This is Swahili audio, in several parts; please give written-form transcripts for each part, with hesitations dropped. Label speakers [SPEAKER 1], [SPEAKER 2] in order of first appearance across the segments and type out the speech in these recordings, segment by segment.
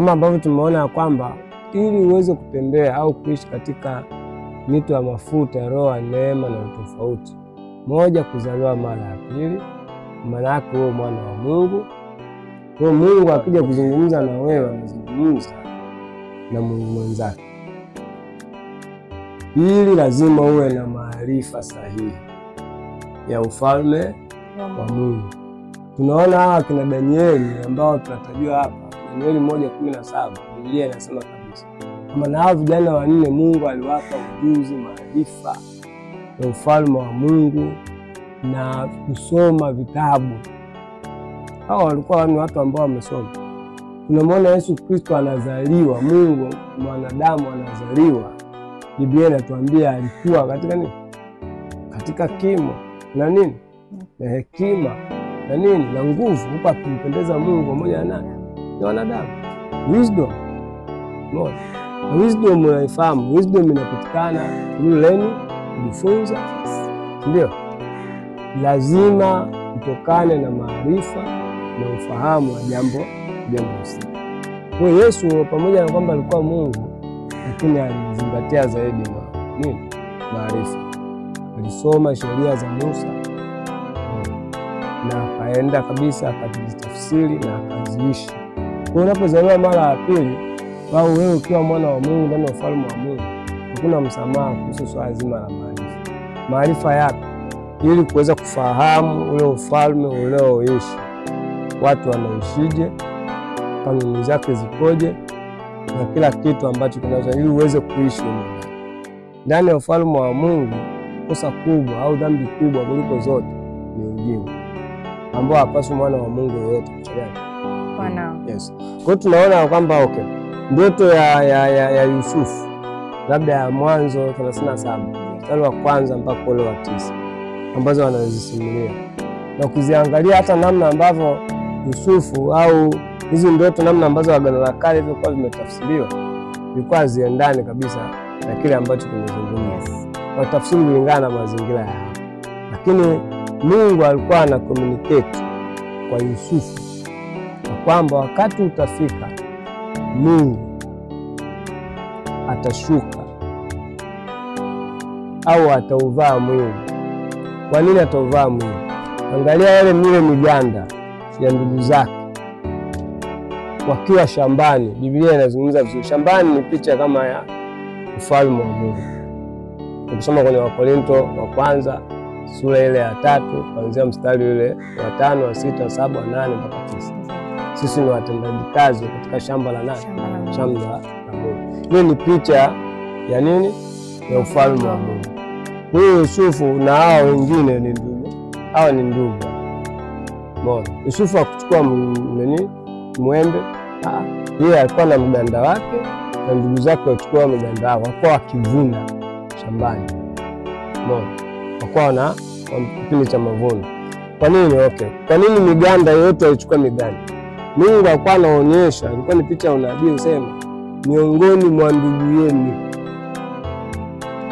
[SPEAKER 1] kama ambavyo tumeona kwamba ili uweze kutembea au kuishi katika mito ya mafuta ya Roho ya neema na utofauti, moja, kuzaliwa mara ya pili, maana yake wewe mwana wa Mungu. Kwa Mungu akija kuzungumza na wewe, anazungumza na Mungu mwenzake. Pili, lazima uwe na maarifa sahihi ya ufalme wa Mungu. Tunaona hawa kina Danieli ambao tunatajua hapa, Danieli 1:17, Biblia inasema kabisa kama na hao vijana wanne Mungu aliwapa ujuzi, maarifa ya ufalme wa Mungu na kusoma vitabu. Hao walikuwa ni watu ambao wamesoma. Tunamwona Yesu Kristo anazaliwa, Mungu mwanadamu anazaliwa. Biblia inatuambia alikuwa katika nini? Katika kimo na nini? Na hekima na nini? Na nguvu, huko akimpendeza Mungu pamoja na wanadamu. Wisdom. Moja. Na wisdom unaifahamu, wisdom inapatikana shuleni kujifunza. Ndio. Lazima utokane na maarifa na ufahamu wa jambo husika. Kwa Yesu pamoja na kwamba alikuwa Mungu, lakini alizingatia zaidi maarifa. Alisoma sheria za Musa na akaenda kabisa akazitafsiri na akaziishi. Kwa unapozaliwa mara ya pili, au wewe ukiwa mwana wa Mungu ndani ya ufalme wa Mungu, hakuna msamaha kuhusu swala zima la maarifa. Maarifa yapi? Ili kuweza kufahamu ule ufalme unaoishi, watu wanaishije, kanuni zake zikoje, na kila kitu ambacho kinaweza, ili uweze kuishi ndani ya ufalme wa Mungu. Kosa kubwa au dhambi kubwa kuliko zote ni ujinga, ambao hapaswi mwana wa Mungu yoyote kuchagua. Yes. Kwa tunaona kwamba ndoto ya Yusufu labda ya Mwanzo 37 mstari wa kwanza mpaka ule wa 9 ambazo wanazisimulia, na ukiziangalia hata namna ambavyo Yusufu au hizi ndoto, namna ambazo Agano la Kale vilikuwa vimetafsiriwa, vilikuwa haziendani kabisa na kile ambacho kimezungumzwa. Yes. Kwa tafsiri kulingana na mazingira ya hapo, lakini Mungu alikuwa ana communicate kwa Yusufu kwamba wakati utafika Mungu atashuka au atauvaa mwili. Kwa nini atauvaa mwili? Angalia yale miganda ya ndugu zake wakiwa shambani. Biblia inazungumza vizuri. Shambani ni picha kama ya ufalme wa Mungu. Ukisoma kwenye Wakorinto wa kwanza sura ile ya 3 kuanzia mstari ule wa 5, wa 6, wa 7, wa 8 mpaka 9. Sisi ni watendaji kazi katika shamba la nani? Shamba la Mungu. Hiyo ni picha ya nini? Ya ufalme wa Mungu. Huyu Yusufu na hao wengine ni ndugu. Hao ni ndugu. Mbona Yusufu akuchukua mwembe? Yeye alikuwa na mganda wake na ndugu zake wachukua mganda wao, walikuwa wakivuna shambani. Mbona walikuwa na kipindi cha mavuno. Kwa nini? Kwa nini miganda yote walichukua miganda? Mungu alikuwa anaonyesha, ilikuwa ni picha ya unabii, usema miongoni mwa ndugu yenu.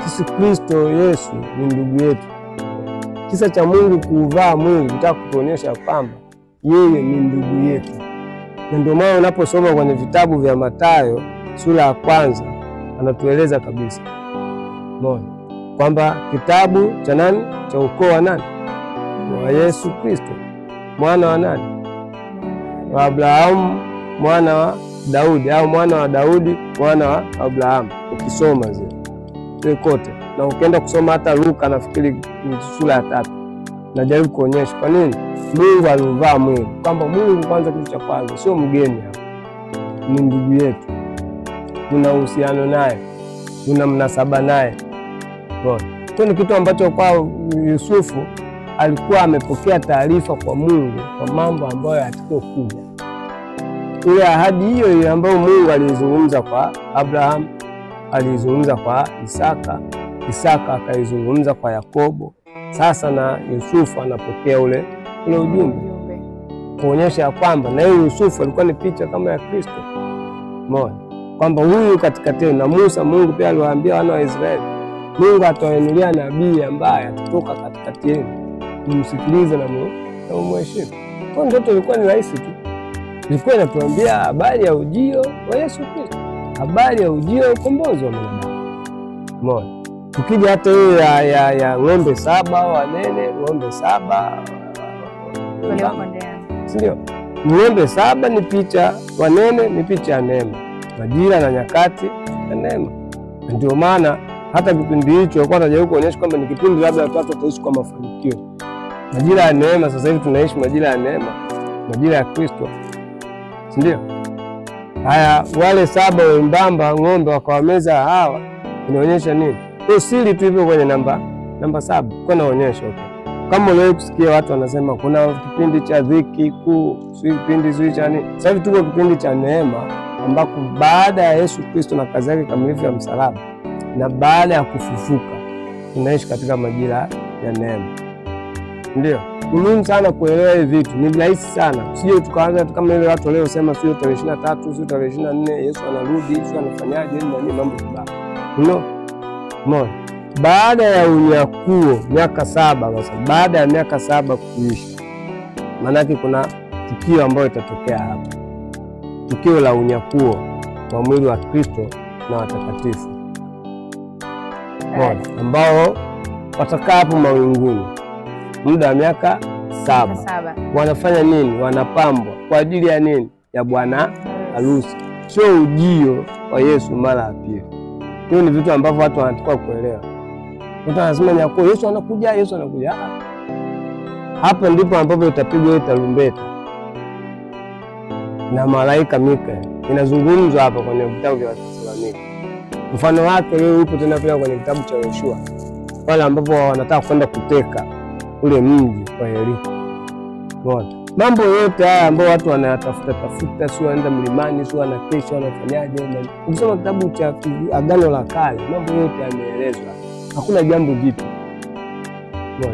[SPEAKER 1] Sisi Kristo Yesu ni ndugu yetu. Kisa cha Mungu kuvaa mwili nataka kutuonyesha kwamba yeye ni ndugu yetu. Na ndio maana unaposoma kwenye vitabu vya Mathayo sura ya 1 anatueleza kabisa kwamba kitabu cha nani? Cha ukoo wa nani? Wa Yesu Kristo, mwana wa nani? Wa Abrahamu, mwana wa Daudi, au mwana wa Daudi, mwana wa Abrahamu. Ukisoma zile kote, na ukienda kusoma hata Luka nafikiri sura ya 3, najaribu kuonyesha kwa nini Mungu alivaa mwili, kwamba Mungu kwanza, kitu cha kwanza sio mgeni hapa, ni ndugu yetu. Kuna uhusiano naye, kuna mnasaba naye. Kwa ni kitu ambacho kwa Yusufu alikuwa amepokea taarifa kwa Mungu kwa mambo ambayo yatakokuja. Ile ahadi hiyo ambayo Mungu alizungumza kwa Abraham, alizungumza kwa Isaka, Isaka akaizungumza kwa Yakobo. Sasa na Yusufu anapokea ule ujumbe kuonyesha kwamba na yeye Yusufu alikuwa ni picha kama ya Kristo. Moja, kwamba huyu katikati na Musa, Mungu pia aliwaambia wana wa Israeli, Mungu atawainulia nabii ambaye atatoka katikati yenu, mumsikilize na mheshimu. Kwa ndoto ilikuwa ni rahisi tu. ilikuwa inatuambia habari ya ujio wa Yesu Kristo, habari ya ujio wa ukombozi wa mwanadamu. Umeona? Tukija hata hiyo ya ng'ombe 7 wanene, ng'ombe 7 si ndio? Ng'ombe 7 ni picha, wanene ni picha ya neema, majira na nyakati ya neema. Ndio maana hata kipindi hicho walikuwa wanajaribu kuonyesha kwamba ni kipindi labda watu wataishi kwa mafanikio. Majira ya neema, sasa hivi tunaishi majira ya neema, majira ya Kristo, si ndio? Haya, wale 7 wembamba ng'ombe wakawameza hawa, inaonyesha nini? Kwa siri tu hivyo kwenye namba 7 kwa naonyesha kama leo kusikia watu wanasema kuna kipindi cha dhiki kuu, kipindi sio cha nini. Sasa hivi tuko kipindi cha neema, ambako baada ya Yesu Kristo na kazi yake kamilifu ya msalaba na baada ya kufufuka tunaishi katika majira ya neema. Ndio ni muhimu sana kuelewa hivi vitu, ni rahisi sana. Sio tukaanza kama ile watu leo sema sio tarehe 23, sio tarehe 24 Yesu anarudi, sio anafanyaje nini mambo kibaya. No. Baada ya unyakuo miaka 7, basi baada ya miaka 7 kuisha, maanake kuna tukio ambayo itatokea hapa, tukio la unyakuo wa mwili wa Kristo na watakatifu ambao watakaa hapo mawinguni muda wa miaka 7. Wanafanya nini? Wanapambwa kwa ajili ya nini? Ya bwana harusi, sio ujio wa Yesu mara ya pili. Hiyo ni vitu ambavyo watu wanatakiwa kuelewa. Mtu anasema nyakuo, Yesu anakuja, Yesu anakuja. Hapa ndipo ambapo itapigwa ile tarumbeta na malaika Mikaeli. Inazungumzwa hapa kwenye vitabu vya Wathesalonike. Mfano wake leo upo tena pia kwenye kitabu cha Yoshua, wale ambapo wanataka kwenda kuteka ule mji wa Yeriko. Mambo yote haya ambayo watu wanatafuta, sio wanaenda mlimani, sio wanakesha, wanafanyaje. Ukisoma kitabu cha Agano la Kale, mambo yote yameelezwa. Hakuna jambo jipya.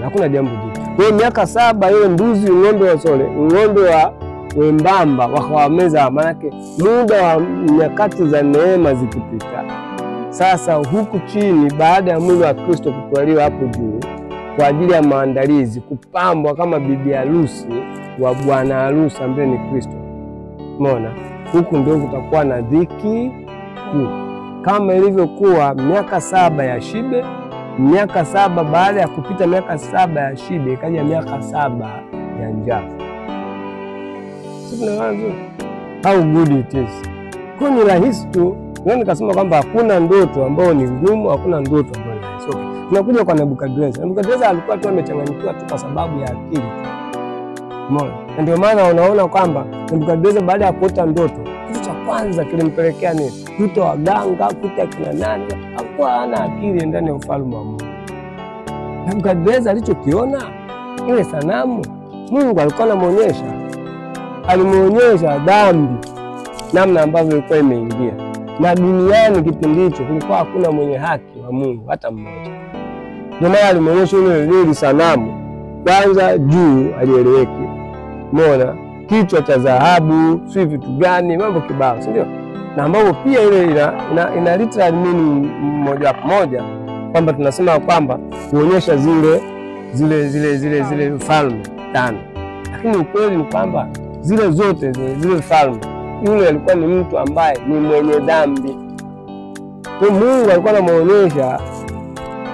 [SPEAKER 1] Hakuna jambo jipya. Kwa miaka 7 ile mbuzi, ng'ombe wa wembamba wakawameza, manake muda wa nyakati za neema zikipita. Sasa huku chini, baada ya mwili wa Kristo kutwaliwa hapo juu kwa ajili ya maandalizi, kupambwa kama bibi harusi wa bwana harusi ambaye ni Kristo. Umeona? Huku ndio kutakuwa na dhiki kuu, kama ilivyokuwa miaka 7 ya shibe. Miaka 7 baada ya kupita miaka 7 ya shibe, ikaja miaka 7 ya njaa. How good it is. Kwa ni rahisi tu. Ndio nikasema kwamba hakuna ndoto ambayo ni ngumu, hakuna ndoto ambayo ni rahisi. Okay. Tunakuja kwa Nebukadreza. Nebukadreza alikuwa tu amechanganyikiwa tu kwa sababu ya akili. Umeona? Ndio maana unaona kwamba Nebukadreza baada ya kuota ndoto, kitu cha kwanza kilimpelekea nini? Kuta waganga, kuta kina nani, hakuwa hana akili ndani ya ufalme wa Mungu. Nebukadreza alichokiona ile sanamu, Mungu alikuwa alimuonyesha dhambi namna ambavyo ilikuwa imeingia, na duniani kipindi hicho kulikuwa hakuna mwenye haki wa Mungu hata mmoja. Ndio maana alimuonyesha ile sanamu kwanza, juu alieleweki. Umeona? Kichwa cha dhahabu, si vitu gani, mambo kibao, si ndio? Na ambapo pia ile ina literal meaning moja kwa moja, kwamba tunasema kwamba kuonyesha zile falme 5. Lakini ukweli ni kwamba zile zote zile falme, yule alikuwa ni mtu ambaye ni mwenye dhambi. Kwa Mungu alikuwa anamuonyesha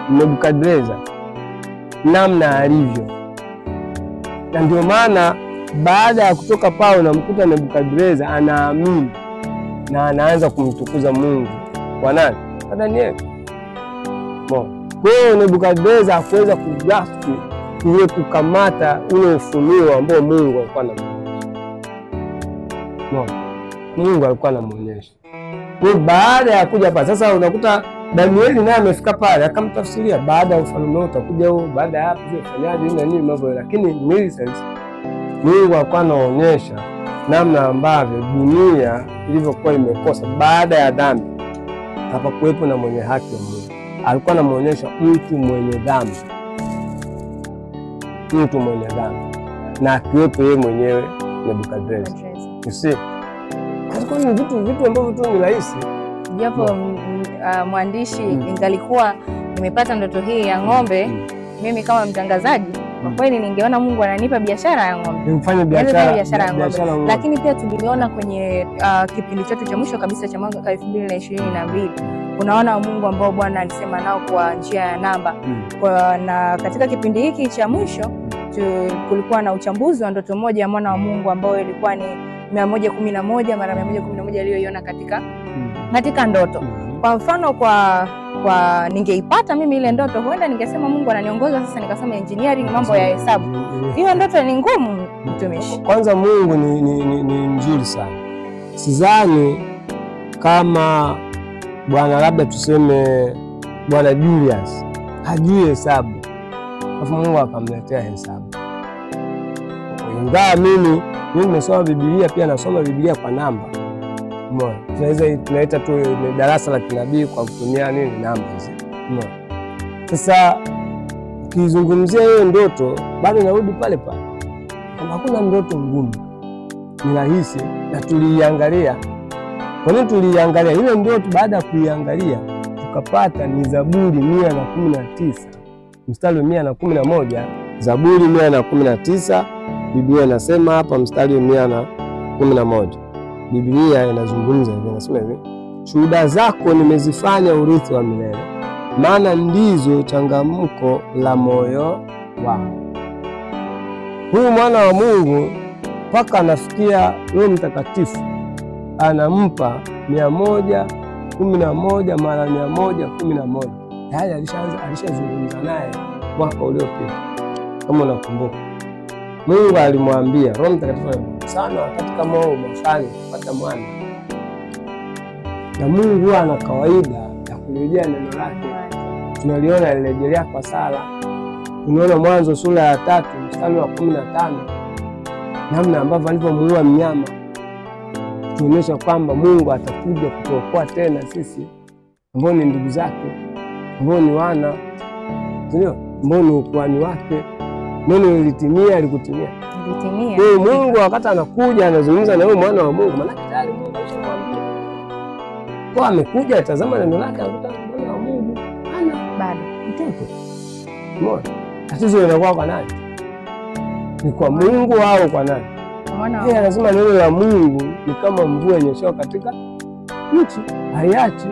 [SPEAKER 1] Nebukadreza namna alivyo, na ndio maana baada ya kutoka pale unamkuta Nebukadreza anaamini na anaanza kumtukuza Mungu. Kwa nani? Kwa Danieli. Kwa hiyo Nebukadreza hakuweza kugrasp ile kukamata ule ufunuo ambao Mungu alikuwa anamuonyesha. Mungu alikuwa anamuonyesha. Kwa baada ya kuja pale sasa unakuta Danieli naye amefika pale akamtafsiria, baada ya ufalme utakuja huo, baada ya hapo ufanyaje na nini mambo. Lakini nonsense, Mungu alikuwa anaonyesha namna ambavyo dunia ilivyokuwa imekosa baada ya dhambi. Hapa kuwepo na mwenye haki wa Mungu. Alikuwa anamuonyesha mtu mwenye dhambi, na akiwepo yeye mwenyewe Nebukadreza. Usi kwa ni vitu ambavyo tu ni rahisi.
[SPEAKER 2] Japo mwandishi, ingalikuwa nimepata ndoto hii ya ng'ombe, mimi kama mtangazaji Kwa kweli ningeona Mungu ananipa biashara ya ng'ombe.
[SPEAKER 1] Nimfanye biashara
[SPEAKER 2] ya ng'ombe. Lakini pia tuliona kwenye kipindi chetu cha mwisho kabisa cha mwaka 2022 unaona Mungu ambao Bwana alisema nao kwa njia ya namba. Na katika kipindi hiki cha mwisho kulikuwa na uchambuzi wa ndoto moja ya mwana wa Mungu ambao ilikuwa ni 111 mara 111 aliyoiona katika ndoto. Kwa mfano kwa ningeipata mimi ile ndoto, huenda ningesema Mungu ananiongoza sasa nikasema engineering, mambo ya hesabu. Hiyo ndoto ni ngumu mtumishi.
[SPEAKER 1] Kwanza Mungu ni mzuri sana. Sidhani kama Bwana, labda tuseme Bwana Julius hajui hesabu, alafu Mungu akamletea hesabu. Ingawa mimi nimesoma Biblia, pia nasoma Biblia kwa namba. Umeona? Tunaita tu ni darasa la kinabii kwa kutumia namba hizi. Umeona? Sasa ukizungumzia hiyo ndoto bado narudi pale pale. Kama hakuna ndoto ngumu, ni rahisi na tuliiangalia. Kwa nini tuliiangalia ile ndoto? Baada ya kuiangalia tukapata ni Zaburi 119 mstari wa 111. Zaburi 119, Biblia inasema hapa mstari wa 111. Biblia inazungumza hivi, inasema hivi: shuhuda zako nimezifanya urithi wa milele, maana ndizo changamko la moyo wangu. Huyu mwana wa Mungu mpaka anafikia Roho Mtakatifu anampa 111 mara 111. Tayari alishazungumza naye mwaka uliopita, kama unakumbuka. Mungu alimwambia, Roho Mtakatifu sana wakati kama huo mwakani kupata mwana. Na Mungu ana kawaida ya kurejea neno lake. Tunaliona alirejelea kwa Sara. Tunaona Mwanzo sura ya 3 mstari wa 15 namna ambavyo alipomuua mnyama, tuonyesha kwamba Mungu atakuja kutuokoa tena sisi ambao ni ndugu zake, ambao ni wana, ndio ambao ni ukuhani wake. Neno lilitimia, alikutimia. Mungu wakati anakuja anazungumza na wewe mwana wa Mungu, maana tayari Mungu alishamwambia. Kwa amekuja atazama neno lake, anakuta mwana wa Mungu ana bado mtoto. Umeona? Tatizo linakuwa kwa nani? Ni kwa Mungu au kwa nani? Yeye anasema neno la Mungu ni kama mvua inyeshayo katika nchi, haiachi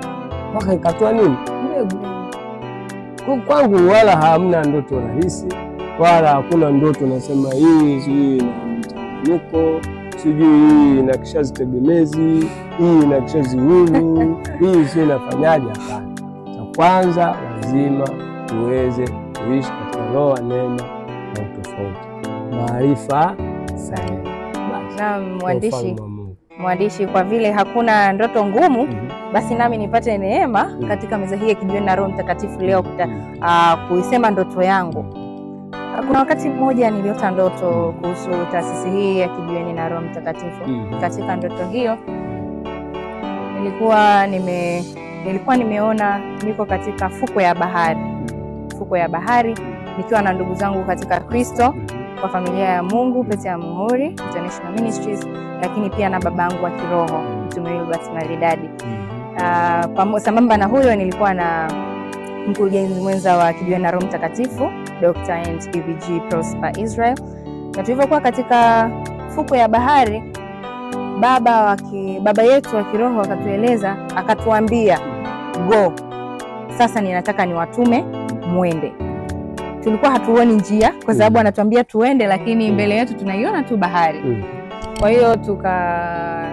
[SPEAKER 1] mpaka ikatoa nini? Mbegu. Kwangu wala hamna ndoto rahisi, wala hakuna ndoto nasema hii sijui na mchanganyiko, sijui hii na kishazi tegemezi, hii na kishazi huru, hii sio inafanyaje. Hapana. Cha kwanza lazima tuweze kuishi katika roho ya neno na utofauti, maarifa sahihi.
[SPEAKER 2] Na mwandishi, kwa vile hakuna ndoto ngumu, basi nami nipate neema katika meza hii ya Kijiweni na Roho Mtakatifu leo kuisema ndoto yangu. Kuna wakati mmoja niliota ndoto kuhusu taasisi hii ya Kijiweni na Roho Mtakatifu. Katika ndoto hiyo nilikuwa nimeona niko katika fukwe ya bahari nikiwa na ndugu zangu katika Kristo, kwa familia ya Mungu Pete ya Muhuri International Ministries, lakini pia na babangu wa kiroho Mtume Wilbert Maridadi. Sambamba na huyo nilikuwa na mkurugenzi mwenza wa Kijiweni na Roho Mtakatifu Dr. and EVG Prosper Israel. Na tulivyokuwa katika fukwe ya bahari, baba yetu wa kiroho akatuambia go, sasa ninataka niwatume muende. Tulikuwa hatuoni njia kwa sababu anatuambia tuende, lakini mbele yetu tunaiona tu bahari. Kwa hiyo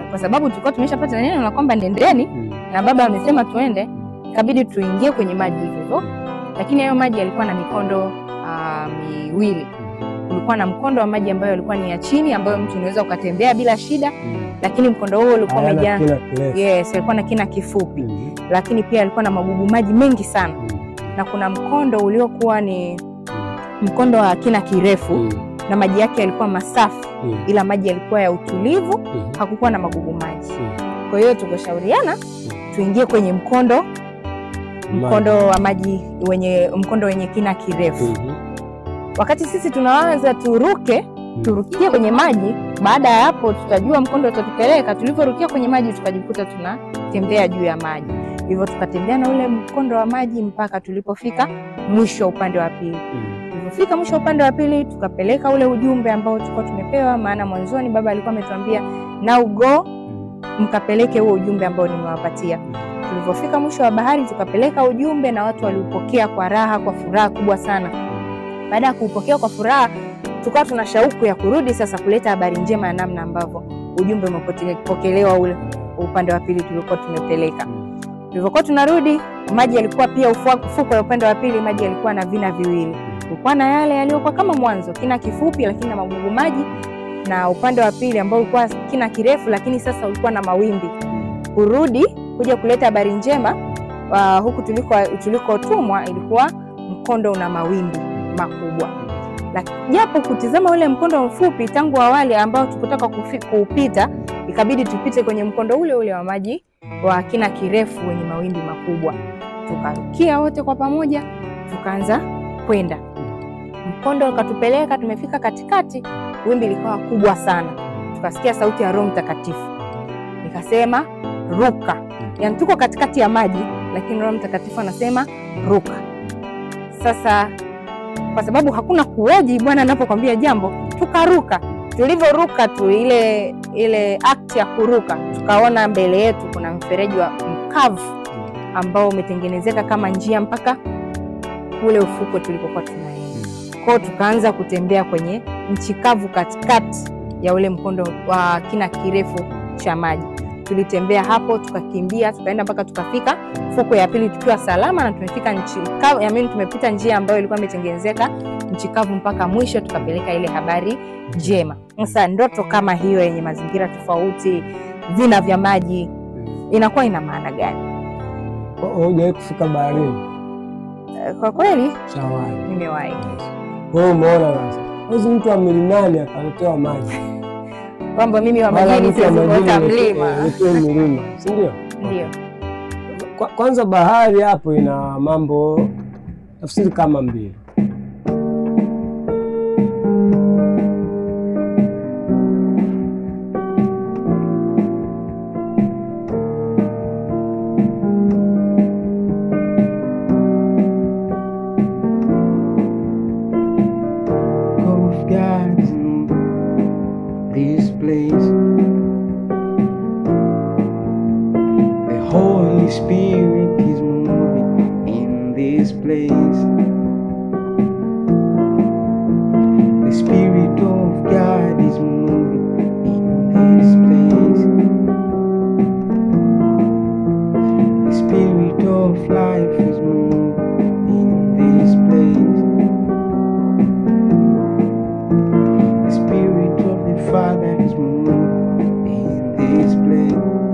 [SPEAKER 2] kwa sababu tulikuwa tumeshapata neno na kwamba nendeni na baba amesema tuende, ikabidi tuingie kwenye maji hivyo. Lakini hayo maji yalikuwa na mikondo miwili. Kulikuwa na mkondo wa maji ambayo yalikuwa ni ya chini, ambayo mtu unaweza ukatembea bila shida, lakini mkondo huo ulikuwa umejaa, ulikuwa na kina kifupi. Lakini pia alikuwa na magugu maji mengi sana. Na kuna mkondo uliokuwa ni mkondo wa kina kirefu, na maji yake yalikuwa masafi, ila maji yalikuwa ya utulivu, hakukuwa na magugu maji. Kwa hiyo tukashauriana tuingie kwenye mkondo wa maji wenye kina kirefu. Wakati sisi tunaanza turukie kwenye maji, baada ya hapo tutajua mkondo utatupeleka. Tulivyorukia kwenye maji tukajikuta tunatembea juu ya maji. Hivyo tukatembea na ule mkondo wa maji mpaka tulipofika mwisho upande wa pili. Tulipofika mwisho upande wa pili, tukapeleka ule ujumbe ambao tulikuwa tumepewa, maana mwanzoni baba alikuwa ametuambia now go mkapeleke huo ujumbe ambao nimewapatia. Tulipofika mwisho wa bahari tukapeleka ujumbe na watu waliupokea kwa raha, kwa furaha kubwa sana. Baada ya kuupokea kwa furaha, tukawa tuna shauku ya kurudi sasa kuleta habari njema ya namna ambavyo ujumbe umepokelewa ule upande wa pili tulikuwa tumepeleka. Tulivyokuwa tunarudi, maji yalikuwa pia ufuko wa upande wa pili, maji yalikuwa na vina viwili. Kulikuwa na yale yaliyokuwa kama mwanzo, kina kifupi lakini na magugu maji, na upande wa pili ambao ulikuwa kina kirefu lakini sasa ulikuwa na mawimbi. Kurudi kuja kuleta habari njema huku tulikotumwa ilikuwa mkondo una mawimbi makubwa. Japo kutizama ule mkondo mfupi tangu awali ambao tukutaka kuupita, ikabidi tupite kwenye mkondo ule ule wa maji wa kina kirefu wenye mawimbi makubwa. Tukarukia wote kwa pamoja, tukaanza kwenda. Mkondo ukatupeleka, tumefika katikati, wimbi likawa kubwa sana. Tukasikia sauti ya Roho Mtakatifu. Nikasema ruka. Yaani tuko katikati ya maji lakini Roho Mtakatifu anasema ruka. Sasa kwa sababu hakuna kuoji Bwana anapokuambia jambo, tukaruka. Tulivyoruka tu ile act ya kuruka, tukaona mbele yetu kuna mfereji wa mkavu ambao umetengenezeka kama njia mpaka kule ufuko tulikokuwa tunaenda. Kwa tukaanza kutembea kwenye nchi kavu katikati ya ule mkondo wa kina kirefu cha maji. Tulitembea hapo, tukakimbia, tukaenda mpaka tukafika fuko ya pili tukiwa salama, na tumefika nchi kavu, tumepita njia ambayo ilikuwa imetengenezeka nchi kavu mpaka mwisho, tukapeleka ile habari njema. Sasa ndoto kama hiyo yenye mazingira tofauti, vina vya maji, inakuwa ina maana gani?
[SPEAKER 1] Hujawahi kufika baharini?
[SPEAKER 2] Kwa kweli
[SPEAKER 1] shawahi.
[SPEAKER 2] Nimewahi.
[SPEAKER 1] Wewe umeona sasa, huyu mtu wa milimani akaletewa maji
[SPEAKER 2] kwamba mimi wa majini siwezi kuota mlima.
[SPEAKER 1] Mlima, si ndio?
[SPEAKER 2] Ndio.
[SPEAKER 1] Kwanza bahari hapo ina mambo tafsiri kama mbili.
[SPEAKER 3] This place, the Holy Spirit